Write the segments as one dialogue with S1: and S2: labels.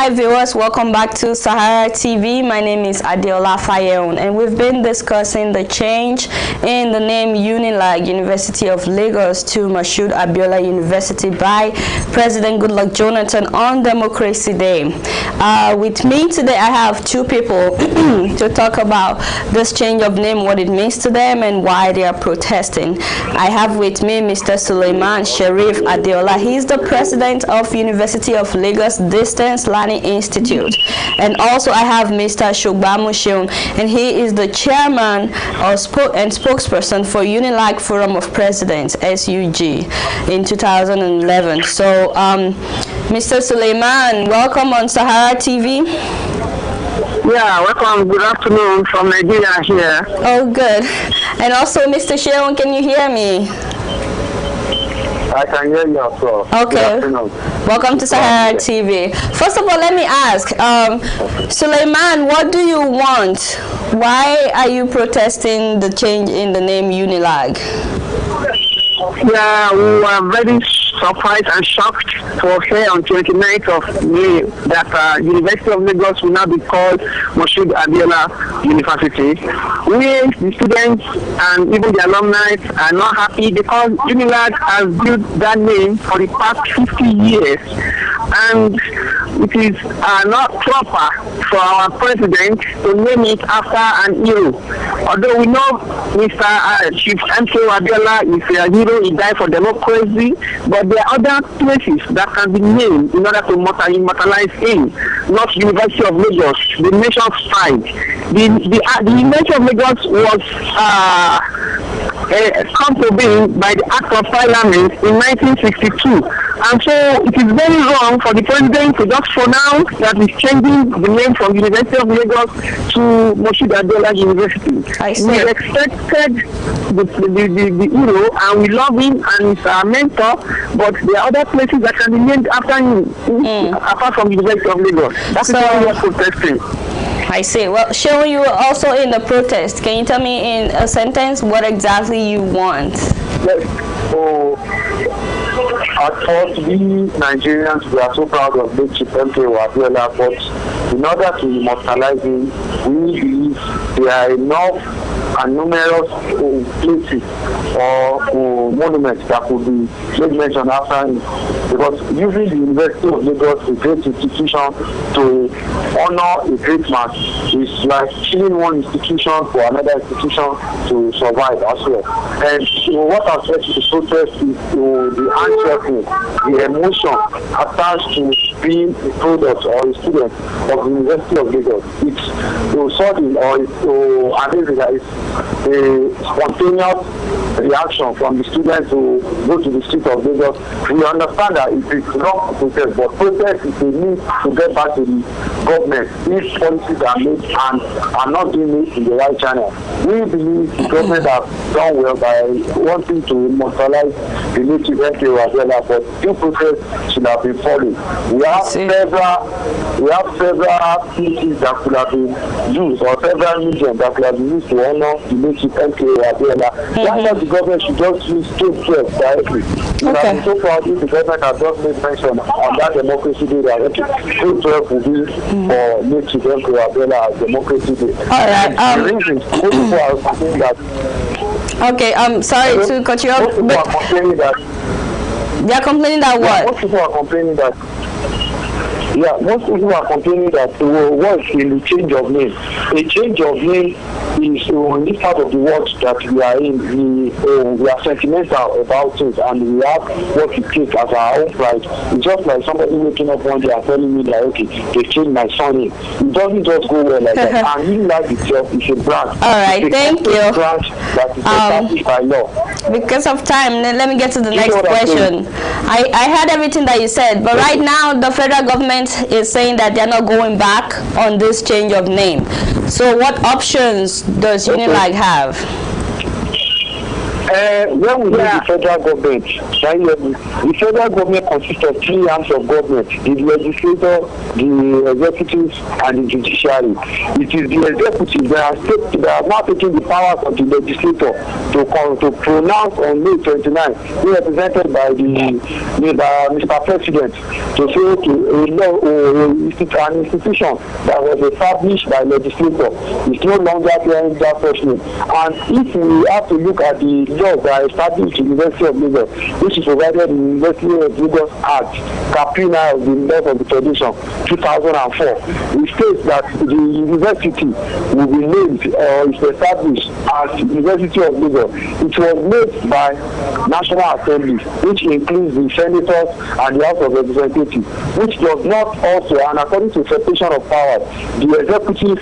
S1: Hi viewers, welcome back to Sahara TV. My name is Adeola Fayehun, and we've been discussing the change in the name UNILAG, University of Lagos, to Moshood Abiola University by President Goodluck Jonathan on Democracy Day. With me today, I have two people to talk about this change of name, what it means to them, and why they are protesting. I have with me Mr. Suleimon Adeola. He is the president of University of Lagos Distance Learning Institute, and also I have Mr. Shogbamu Seun, and he is the chairman and spokesperson for UNILAG Forum of Presidents (SUG) in 2011. So, Mr. Suleiman, welcome on Sahara TV.
S2: Yeah, welcome. Good afternoon from Nigeria here.
S1: Oh, good. And also, Mr. Seun, can you hear me?
S2: I can hear you as well.
S1: Okay. Welcome to Sahara TV. First of all, let me ask, Suleiman, what do you want? Why are you protesting the change in the name UNILAG?
S2: Yeah, we were very surprised and shocked to hear on 29th of May that University of Lagos will now be called Moshood Abiola University. We, the students and even the alumni, are not happy because UNILAG has built that name for the past 50 years. And it is not proper for our president to name it after an hero. Although we know Mr. Chief MK Abiola is a hero, he died for democracy, but there are other places that can be named in order to immortalize him, not University of Lagos, the nation's pride. The University of Lagos was come to being by the Act of Parliament in 1962. And so it is very wrong for the president to just pronounce that he's changing the name from University of Lagos to Moshood Abiola University. We expected the hero, and we love him, and he's our mentor, but there are other places that can be named after him apart from University of Lagos. That's why we are protesting.
S1: I see. Well, Sean, you were also in the protest. Can you tell me in a sentence what exactly you want?
S2: Yes. So, I thought we Nigerians, we are so proud of late Chief MK Abiola, but in order to immortalize him, we believe there are enough and numerous places or monuments that could be made mention after him. Because using the University of Lagos, a great institution, to honor a great man is like killing one institution for another institution to survive as well. And what has led to the protest is the anxiousness, the emotion attached to being a product or a student of the University of Lagos. It's sudden or it's a spontaneous reaction from the students who go to the street of Lagos. We understand that it is not a protest, but protest is a need to get back to the government if policies are made and are not being made in the right channel. We believe the government has done well by wanting to immortalize the native MK Abiola, but due process should have been followed. We have several pieces that could have been used, or several mediums that could have been used to honor the native MK Abiola. That's why the government should just use state trust directly. We have been so proud if the government has just made mention on that democracy day that state trust will be for native MK Abiola as democracy day.
S1: All right.
S2: The reason most people are saying that.
S1: Okay. I'm sorry to cut you off.
S2: Most people are complaining that.
S1: They are complaining that what?
S2: Most people are complaining that. Yeah, most people are complaining that what's in the change of name. A change of name is in this part of the world that we are in. We are sentimental about it, and we have what we take as our own pride. It's just like somebody waking up one day and telling me that, okay, they changed my son name. It doesn't just go well like that. And UNILAG itself is a brand.
S1: All right, thank you.
S2: Brand that is established by law.
S1: Because of time, let me get to the next question. I heard everything that you said, but right now the federal government is saying that they're not going back on this change of name. So what options does UNILAG have?
S2: When we the federal government, the federal government consists of 3 arms of government: the legislature, the executive, and the judiciary. It is the executive that are now taking the powers of the legislator to pronounce on May 29, represented by Mr. President, to say to an institution that was established by legislator is no longer playing that function. And if we have to look at the laws that are established in the University of Lagos, which is provided in the University of Lagos Act, Caprina of the Laws of the Federation, 2004, it states that the university will be named or is established as University of Lagos. It was made by National Assembly, which includes the senators and the House of Representatives, which does not also, and according to separation of powers, the executive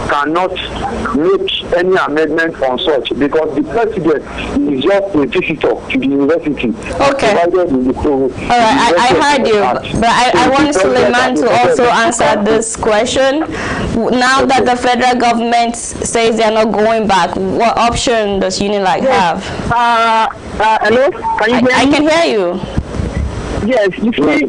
S2: cannot make any amendment on such, because the president is just a visitor to the university.
S1: Okay. All right, I heard you, but I want Suleiman to also answer this question. Now that the federal government says they are not going back, what option does Unilag have?
S3: Hello, can you hear me?
S1: I can hear you.
S3: Yes, you see,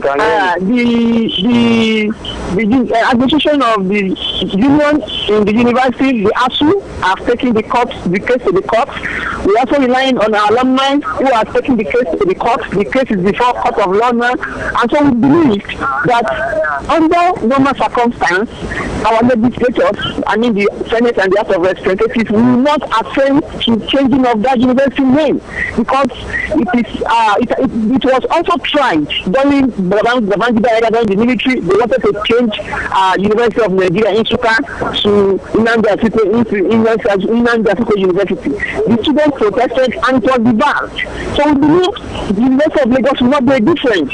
S3: the administration of the union in the university, the ASU, have taken the case to the court. We are also relying on our alumni who are taking the case to the court. The case is before Court of Law now. And so we believe that under normal circumstances, our legislators, I mean the Senate and the House of Representatives, will not assent to changing of that university name, because it was also tried during Babangida era, during the military. They wanted to change University of Nigeria in Nsukka to Nnamdi Azikiwe University. The students protested and it was debarred. So we believe the University of Lagos will not be different.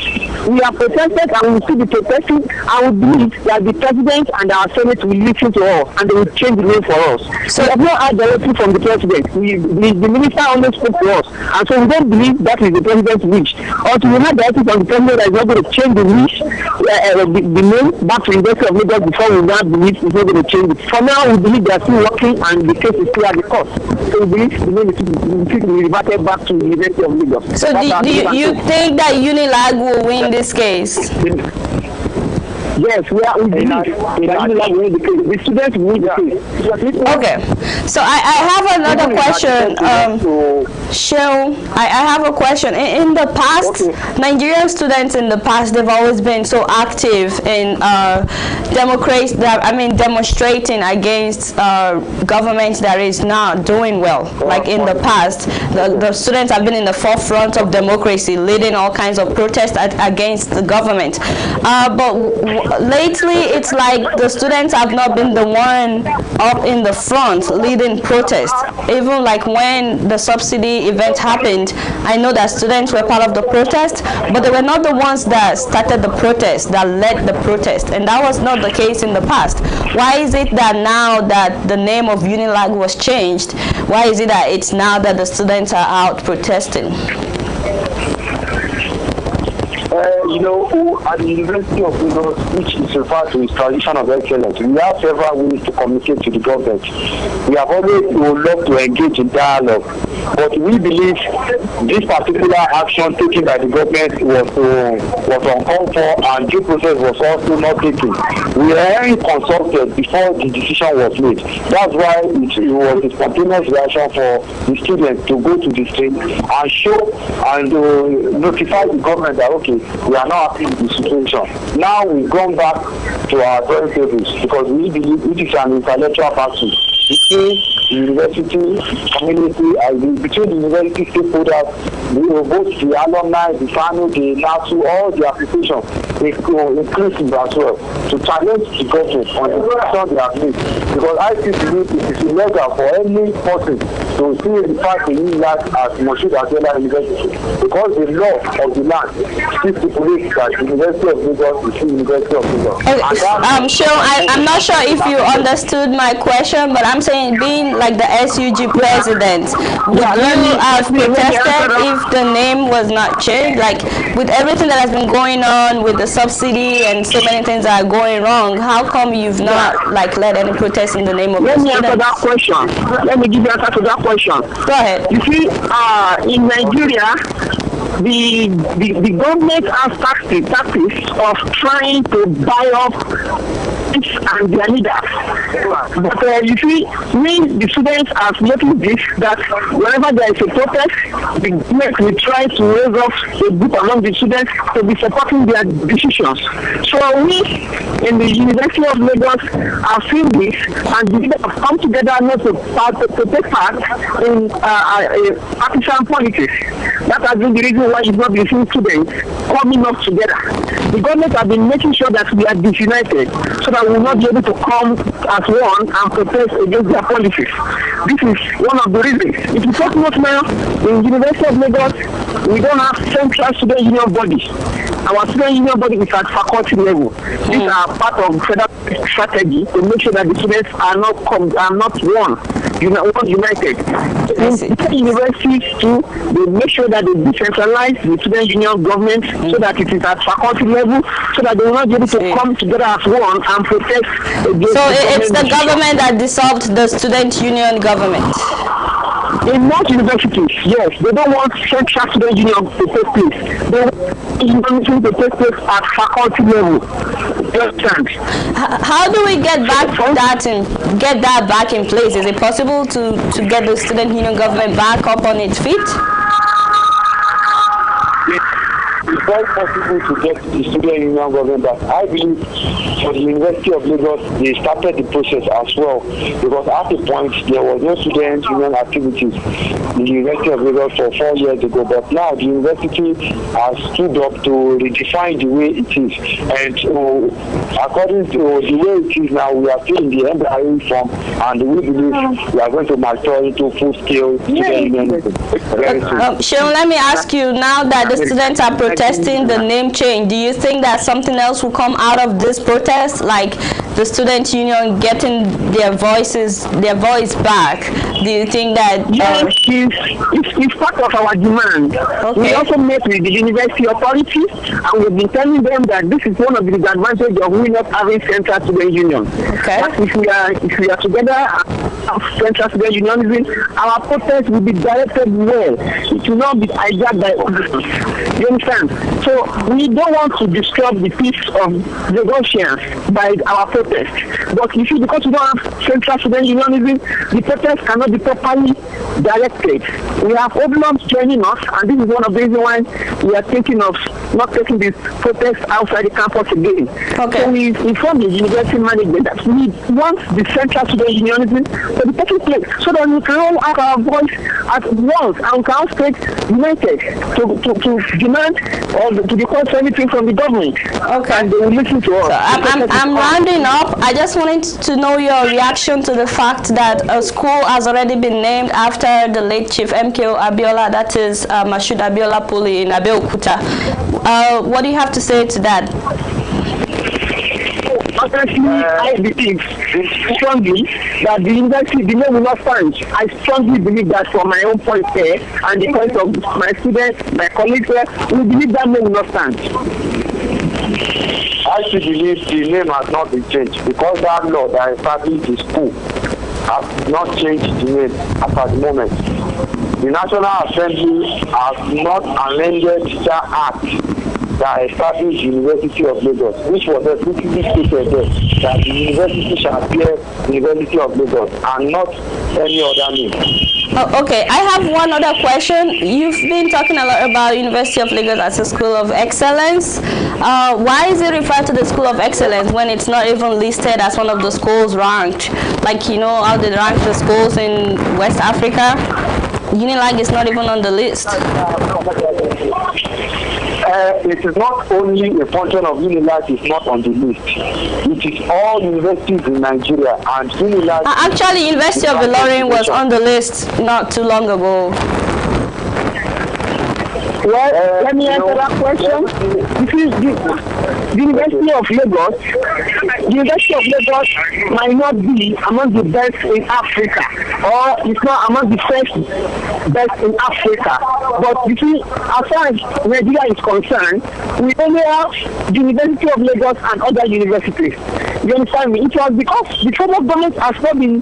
S3: We have protested and we will still be protesting, and we believe that the president and our Senate will listen to us and they will change the name for us. So we have not heard directly from the president. The minister only spoke to us, and so we don't believe that is the president's wish. Also, we heard directly from the president that is not going to change the wish, the name back to the University of Lagos before we now believe it's not going to change it. For now, we believe they are still working and the case is still at the court. So we believe the name is to be reverted back to the University of Lagos.
S1: So do you think that Unilag will win this case?
S3: Yes, we believe that Unilag will win the case. The students will win the case.
S1: Okay. So I have another question. Seun, I have a question. In the past, Nigerian students in the past, they've always been so active in demonstrating against government that is not doing well. Like in the past, the students have been in the forefront of democracy, leading all kinds of protests against the government. But lately, it's like the students have not been the one up in the front leading protests. Even like when the subsidy event happened, I know that students were part of the protest, but they were not the ones that started the protest, that led the protest, and that was not the case in the past. Why is it that now that the name of Unilag was changed, why is it that it's now that the students are out protesting?
S2: At the University of Lagos, which is referred to as tradition of excellence, we have several ways to communicate to the government. We have always loved to engage in dialogue, but we believe this particular action taken by the government was uncalled for, and due process was also not taken. We were consulted before the decision was made. That's why it was a spontaneous reaction for the students to go to the street and show and notify the government that, okay, we are not happy with the situation. Now we've gone back to our drawing tables because we believe it is an intellectual battle between the university community and between the university stakeholders, both the alumni, the family, the NASU, all the applications, inclusive as well, to challenge the government on the decision they have made. Because I believe it is illegal for any person to see the fact in Unilag as Moshood Abiola University, because the law of the land stipulates that the University of Lagos is the University of Lagos.
S1: Seun, I'm not sure if you understood my question, but I'm saying, being like the SUG president, would you have protested if the name was not changed? Like, with everything that has been going on with the subsidy and so many things that are going wrong, how come you've not like led any protest in the name of the students?
S3: Let me answer that question. Let me give you an answer to that question.
S1: Go ahead.
S3: You see, in Nigeria, the government has tactics of trying to buy up and their leaders. But you see, the students have noticed this, that whenever there is a protest, the government will try to raise up a group among the students to be supporting their decisions. So we in the University of Lagos have seen this, and the leaders have come together not to take part in partisan politics. That has been the reason why you've not been seeing students coming up together. The government have been making sure that we are disunited so that we will not be able to come as one and protest against their policies. This is one of the reasons. If you talk about now, in the University of Lagos, we don't have central student union body. Our student union body is at faculty level. These are part of federal strategy to make sure that the students are not one united. In universities too, they make sure that they decentralize the student union government so that it is at faculty level, so that they will not be able to come together as one and protest against.
S1: So it's the government that dissolved the student union government.
S3: In most universities, yes, they don't want central student union to take place. They want union to take place at faculty level.
S1: How do we get that back in place? Is it possible to get the student union government back up on its feet?
S2: It's very possible to get the student union government back. I believe for the University of Lagos, they started the process as well, because at the point there was no student union activities in the University of Lagos for 4 years ago, but now the university has stood up to redefine the way it is, and according to the way it is now, we are still in the embryo form, and we believe we are going to mature into full-scale student union very soon.
S1: Seun, let me ask you, now that the students are protesting the name change, do you think that something else will come out of this protest, like the student union getting their voice back? Do you think that
S3: it's part of our demand? Okay. We also met with the university authorities, and we've been telling them that this is one of the disadvantages of we not having central student union.
S1: Okay.
S3: But if we are together of central student unionism, our protest will be directed well. It will not be hijacked by others. You understand? So we don't want to disturb the peace of Lagosians by our protest. But you see, because we don't have central student unionism, the protest cannot be properly directed. We have Goodluck joining us, and this is one of the reasons why we are thinking of not taking this protest outside the campus again. Okay. So we informed the university management that we want the central student unionism to be taking place so that we can all have our voice at once and we can all stay united to demand or to request anything from the government. Okay. And they will listen to us.
S1: So I'm rounding up. I just wanted to know your reaction to the fact that a school has already been named after the late Chief MKO Abiola, that is Moshood Abiola Poli in Abeokuta. What do you have to say to that?
S3: Honestly, I believe strongly that the university, the name will not stand. I strongly believe that from my own point there, and the point of my students, my colleagues there, we believe that name will not stand.
S2: I still believe the name has not been changed, because that law that established the school has not changed the name at the moment. The National Assembly has not amended the Act that established the University of Lagos, which was explicitly stated there that the university shall bear the University of Lagos and not any other name.
S1: Oh, okay, I have one other question. You've been talking a lot about University of Lagos as a school of excellence. Why is it referred to the school of excellence when it's not even listed as one of the schools ranked? Like, you know how they rank the schools in West Africa? Unilag is not even on the list.
S2: It is not only a function of Unilag is not on the list. It is all universities in Nigeria, and Unilag.
S1: Actually, University of Ilorin was on the list not too long ago.
S3: Well, let me answer that question. The University of Lagos might not be among the best in Africa, or it's not among the first best in Africa. But you see, as far as Nigeria is concerned, we only have the University of Lagos and other universities. You understand me? It was because the federal government has not been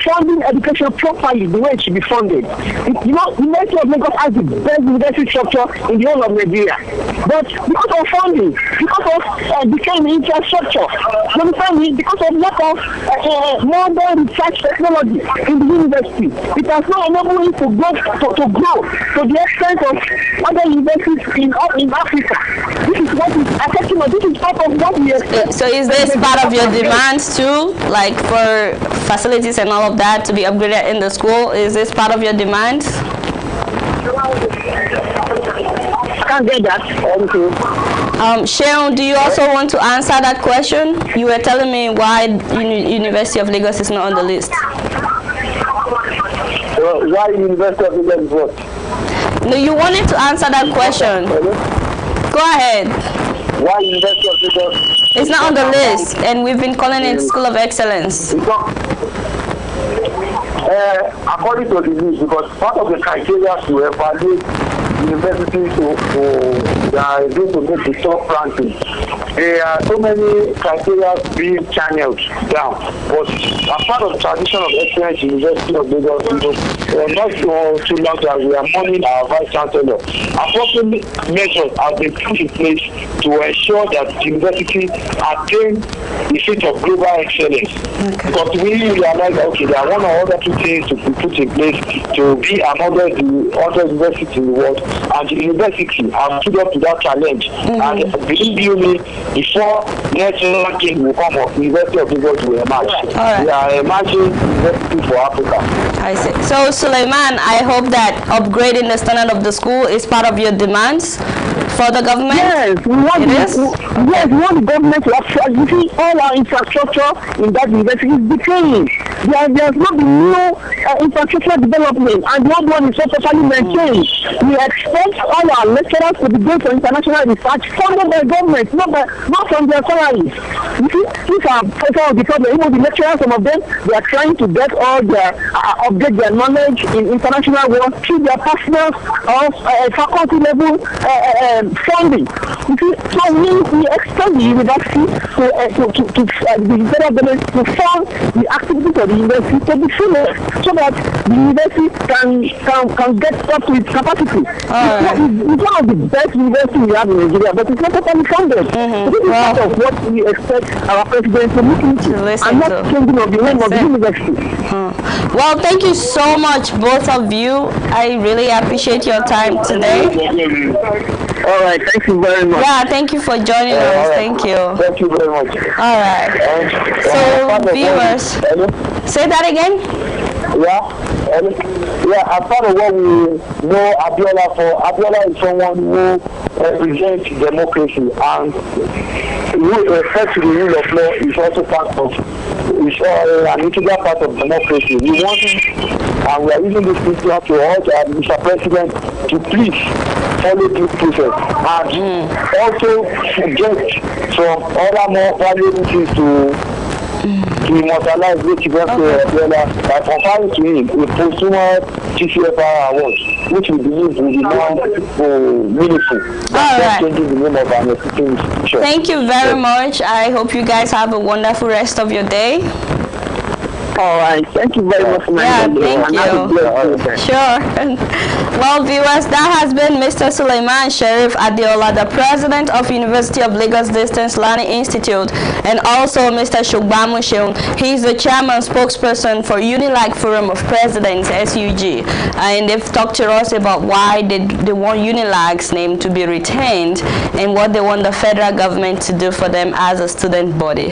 S3: funding education properly the way it should be funded. You know, the University of Lagos has the best university structure in the whole of Nigeria. But because of funding, because of decaying infrastructure, because of lack of modern research technology in the university, it has not enabled it to grow to the extent of other universities in Africa. This is what is affecting us. This is part of what we expect.
S1: So is this part of your demands too, like for facilities and all of that to be upgraded in the school? Is this part of your demands?
S3: I can't get that.
S1: Seun, do you also want to answer that question? You were telling me why University of Lagos is not on the list.
S2: Why University of Lagos is what?
S1: No, you wanted to answer that question. Go ahead.
S2: Why University of Lagos?
S1: It's not on the list, and we've been calling it School of Excellence.
S2: According to the news, because part of the criteria to evaluate universities that are going to make the top ranking, there are so many criteria being channeled down. But as part of the tradition of excellence, University of Lagos, not too long that we are mourning our vice chancellor. Appropriate measures have been put in place to ensure that the university attain the seat of global excellence. Okay. Because we realize that there are one or other two things to be put in place to be among the other universities in the world, and the university have stood up to that challenge. And believe you me, before next ranking will come up, University of Lagos will emerge. Right. We are emerging university for Africa.
S1: I see. So Suleiman, I hope that upgrading the standard of the school is part of your demands for the government.
S3: Yes, we want the government to actually, you see, all our infrastructure in that university is decaying. There's not the new infrastructure development, and the old one is not properly maintained. We expect all our lecturers to be going for international research funded by government, not from their salaries. You see, these are part of the problem. Even the lecturers, some of them, they are trying to get all their update their knowledge in international work through their personal or faculty level funding. You see, so we expect the university to fund the activities of the university to be finished, so that the university can get up to its capacity. It's one of the best universities we have in Nigeria, but it's not totally funded. So this is part of what we expect our president to look into, and not changing of the name of the university.
S1: Well, thank you so much, both of you. I really appreciate your time today.
S3: All right, thank you very much.
S1: Yeah, thank you for joining us.
S2: Right.
S1: Thank you.
S2: Thank you very much.
S1: All right. So, viewers, say that again.
S2: As part of what we know Abiola for, Abiola is someone who represents democracy, and respect to the rule of law is also part of, an integral part of democracy. We want him, and we are using this picture to urge Mr. President to please follow due process, and also get some other more valuable things to immortalize this event by conferring to him a posthumous TCFR award, which we believe will be more meaningful than changing the name of an institution.
S1: Thank you very much. I hope you guys have a wonderful rest of your day.
S3: All right. Thank you very much.
S1: Thank you. Sure. Well, viewers, that has been Mr. Suleimon Adeola, the president of University of Lagos Distance Learning Institute, and also Mr. Shogbamu Seun. He's the chairman spokesperson for Unilag Forum of Presidents, SUG, and they've talked to us about why they want Unilag's name to be retained and what they want the federal government to do for them as a student body.